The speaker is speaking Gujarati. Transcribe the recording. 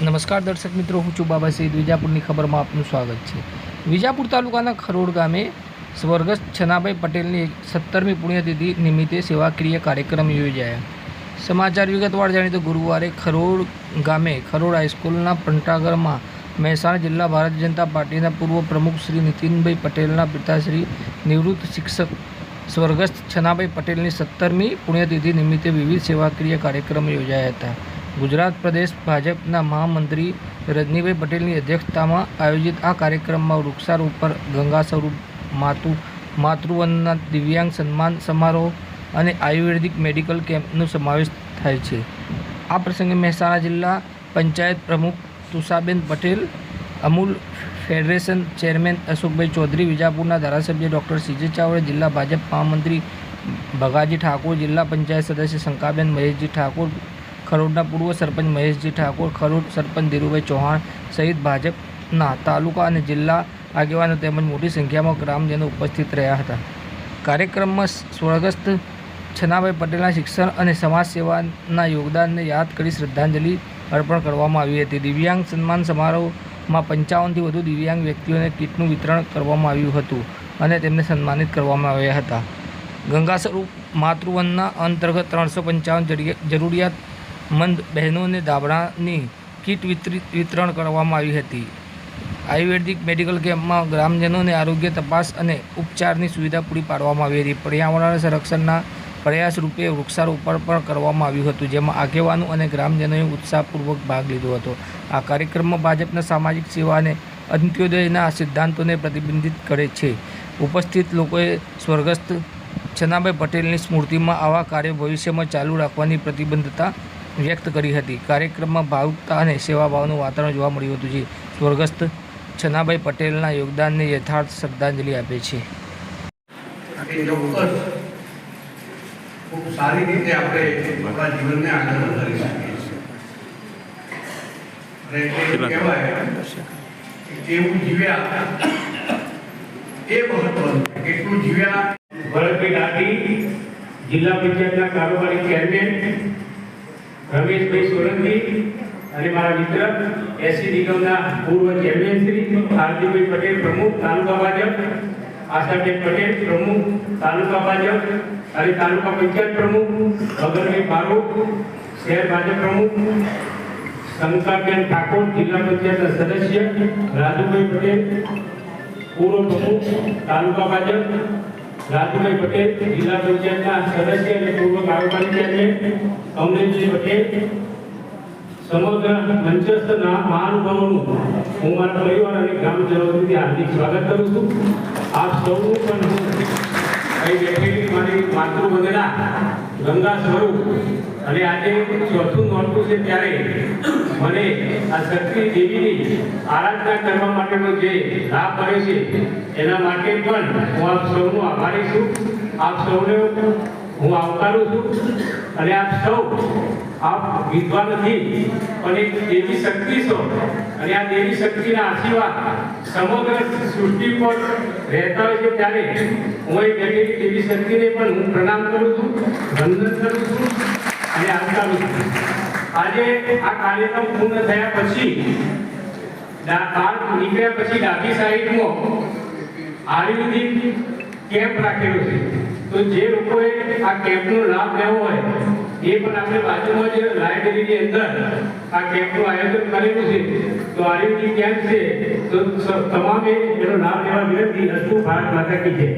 નમસ્કાર દર્શક મિત્રો, હું છું બાબા સઈદ. વિજાપુરની ખબરમાં આપનું સ્વાગત છે. વિજાપુર તાલુકાના ખરોડ ગામે સ્વર્ગસ્થ છનાભાઈ પટેલની 17મી પુણ્યતિથિ નિમિત્તે સેવાકીય કાર્યક્રમ યોજાયા. સમાચાર વિગતવાર જાણીએ તો ગુરુવારે ખરોડ ગામે ખરોડ હાઈસ્કૂલના પંટાગરમાં મહેસાણા જિલ્લા ભારતીય જનતા પાર્ટીના પૂર્વ પ્રમુખ શ્રી નીતિનભાઈ પટેલના પિતાશ્રી નિવૃત્ત શિક્ષક સ્વર્ગસ્થ છનાભાઈ પટેલની 17મી પુણ્યતિથિ નિમિત્તે વિવિધ સેવાકીય કાર્યક્રમો યોજાયા હતા. ગુજરાત પ્રદેશ ભાજપના મહામંત્રી રજનીભાઈ પટેલની અધ્યક્ષતામાં આયોજિત આ કાર્યક્રમમાં વૃક્ષારોપણ, ગંગા સ્વરૂપ માતૃવંદના, દિવ્યાંગ સન્માન સમારોહ અને આયુર્વેદિક મેડિકલ કેમ્પનો સમાવેશ થાય છે. આ પ્રસંગે મહેસાણા જિલ્લા પંચાયત પ્રમુખ તુષાબેન પટેલ, અમૂલ ફેડરેશન ચેરમેન અશોકભાઈ ચૌધરી, વિજાપુરના ધારાસભ્ય ડૉક્ટર સીજે ચાવડા, જિલ્લા ભાજપ મહામંત્રી ભગાજી ઠાકોર, જિલ્લા પંચાયત સદસ્ય શંકાબેન મહેશજી ઠાકોર, ખરોડના પૂર્વ સરપંચ મહેશજી ઠાકોર, ખરોડ સરપંચ ધીરુભાઈ ચૌહાણ સહિત ભાજપના તાલુકા અને જિલ્લા આગેવાનો તેમજ મોટી સંખ્યામાં ગ્રામજનો ઉપસ્થિત રહ્યા હતા. કાર્યક્રમમાં સ્વર્ગસ્થ છનાભાઈ પટેલના શિક્ષણ અને સમાજ સેવાના યોગદાનને યાદ કરી શ્રદ્ધાંજલિ અર્પણ કરવામાં આવી હતી. દિવ્યાંગ સન્માન સમારોહમાં 55થી વધુ દિવ્યાંગ વ્યક્તિઓને કીટનું વિતરણ કરવામાં આવ્યું હતું અને તેમને સન્માનિત કરવામાં આવ્યા હતા. ગંગા સ્વરૂપ માતૃવંદના અંતર્ગત 355 જરૂરિયાતમંદ બહેનોને ધાબળાની કીટ વિતરણ કરવામાં આવી હતી. આયુર્વેદિક મેડિકલ કેમ્પમાં ગ્રામજનોને આરોગ્ય તપાસ અને ઉપચારની સુવિધા પૂરી પાડવામાં આવી હતી. પર્યાવરણ સંરક્ષણના પ્રયાસ રૂપે વૃક્ષારોપણ પણ કરવામાં આવ્યું હતું, જેમાં આગેવાનો અને ગ્રામજનોએ ઉત્સાહપૂર્વક ભાગ લીધો હતો. આ કાર્યક્રમમાં ભાજપના સામાજિક સેવા અને અંત્યોદયના સિદ્ધાંતોને પ્રતિબિંબિત કરે છે. ઉપસ્થિત લોકોએ સ્વર્ગસ્થ છનાભાઈ પટેલની સ્મૃતિમાં આવા કાર્યો ભવિષ્યમાં ચાલુ રાખવાની પ્રતિબદ્ધતા વ્યક્ત કરી હતી. કાર્યક્રમમાં ભાવુકતા અને સેવાભાવનું વાતાવરણ જોવા મળ્યું હતું, જે સ્વર્ગસ્થ છનાભાઈ પટેલના યોગદાનને યથાર્થ શ્રદ્ધાંજલિ આપે છે. ખૂબ સારી રીતે આપણે આપણા જીવનને આગળ વધારી શકીએ છીએ. અને કહેવાય કે કેવું જીવ્યા એ મહત્વનું, કેટલું જીવ્યા. ભરતભાઈ દાદી, જિલ્લા પંચાયતના કારોબારી ચેરમેન રમેશભાઈ સોલંકી અને મારા મિત્ર એસી નિગમના પૂર્વ ચેરમેન શ્રી હાર્દિકભાઈ પટેલ પ્રમુખ તાલુકા ભાજપ, આશાબેન પટેલ પ્રમુખ તાલુકા ભાજપ અને તાલુકા પંચાયત પ્રમુખ ભગતભાઈ બારોટ, શહેર ભાજપ પ્રમુખ શંકાબેન ઠાકોર, જિલ્લા પંચાયતના સદસ્ય રાજુભાઈ પટેલ પૂર્વ પ્રમુખ તાલુકા ભાજપ, રાજુભાઈ પટેલ જિલ્લા પંચાયતના સદસ્ય અને પૂર્વ કારોબારી ચેરમેન અમરેશજી પટેલ, સમગ્ર મંચસ્થ મહાનુભાવોનું હું મારા પરિવાર અને ગ્રામજનોથી હાર્દિક સ્વાગત કરું છું. આપ સૌનું પણ અહીં બેઠેલી મારી માતૃવંદના ગંગા સ્વરૂપ અને આજે ચોથું નોરતું છે, ત્યારે મને આ શક્તિ દેવીની આરાધના કરવા માટેનો જે લાભ મળે છે એના માટે પણ હું આપ સૌનો આભારી છું. આપ સૌને હું આવકારું છું અને આપ સૌ વિદ્વાન નથી પણ એક દેવી શક્તિ છો અને આ દેવી શક્તિના આશીર્વાદ સમગ્ર સૃષ્ટિ પર રહેતા હોય છે. ત્યારે હું એ દેવી શક્તિને પણ હું પ્રણામ કરું છું, વંદન કરું છું અને આવકારું છું. આજે આ કાર્યક્રમ પૂર્ણ થયા પછી બહાર નીકળ્યા પછી ડાબી સાઈડમાં આયુર્વેદિક કેમ્પ રાખેલો છે. તો જે લોકોએ આ કેમ્પનો લાભ લેવો હોય એ પણ આપણે બાજુમાં જ લાઇબ્રેરીની અંદર આ કેમ્પનું આયોજન કરેલું છે. તો આયુર્વેદિક કેમ્પ છે, તો તમામે એનો લાભ લેવા વિનંતી. અસ્તુ ભારત માતા કી જય.